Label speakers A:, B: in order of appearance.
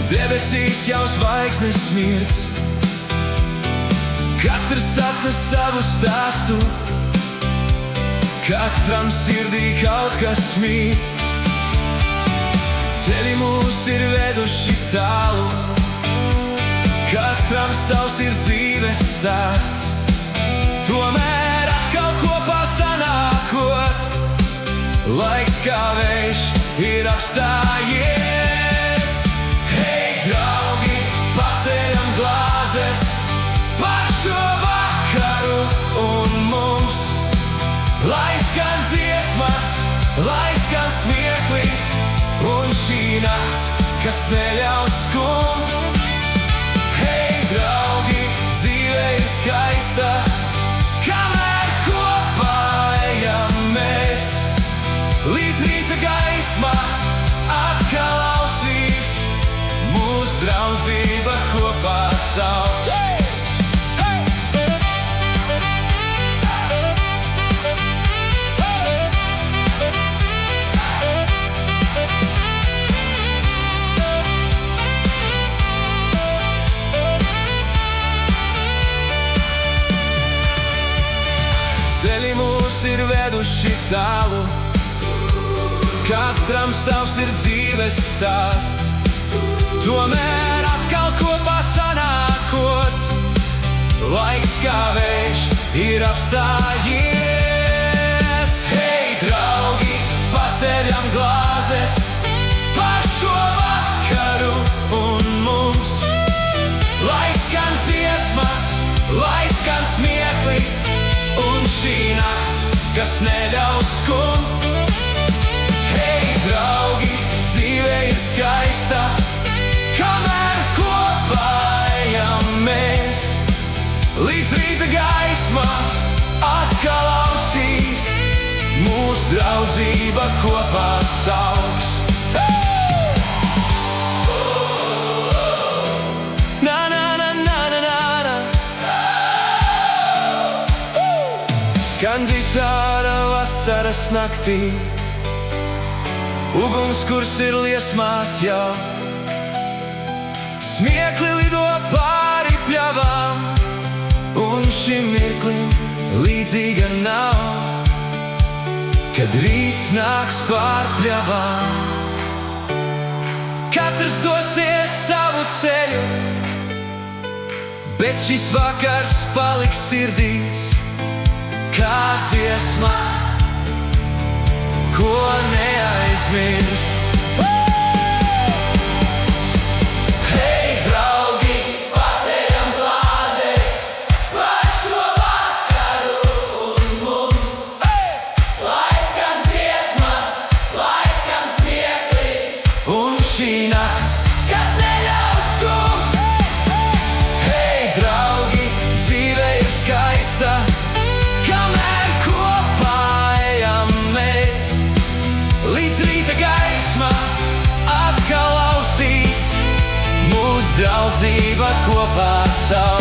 A: Debesīs jau zvaigznes smirds, katrs atnes savu stāstu, katram sirdī kaut kas mīt. Ceļi mūs ir veduši tālu, katram savs ir dzīves stāsts. Tomēr atkal kopā sanākot, laiks kā vējš ir apstājies. Hei, draugi, paceļam glāzes par šo vakaru un mums. Lai skan dziesmas, lai skan smiekli, un šī nakts, kas neļaus skums. Hei, draugi, dzīve ir skaista, kamēr kopā ejam mēs. Līdz rīta gaisma atkal ausīs, mūsu draudzība kopā sauks. Ceļi mūs ir veduši tālu, katram savs ir dzīves stāsts. Tomēr atkal kopā sanākot, laiks kā vējš ir apstājies. Hei, draugi, paceļam glāzes par šo vakaru un mums. Lai skan dziesmas, lai skan smiekli, un šī nakts, kas neļaus skums. Hei, draugi, dzīve ir skaista, kamēr kopā ejam mēs. Līdz rīta gaisma atkal ausīs, mūsu draudzība kopā sauks. Skan ģitāra vasaras naktī, ugunskurs ir liesmās jau. Smiekli lido pāri pļavām, un šim mirklim līdzīga nav. Kad rīts nāks pār pļavām, katrs dosies savu ceļu, bet šis vakars paliks sirdīs kā dziesma, ko neaizmirst. Hei, draugi, paceļam glāzes par šo vakaru un mums. Lai skan dziesmas, lai skan smiekli, un šī nakts, kas neļaus skumt. Hei, draugi, dzīve ir skaista, kamēr kopā ejam mēs. Līdz rīta gaisma atkal ausīs, mūsu draudzība kopā sauc.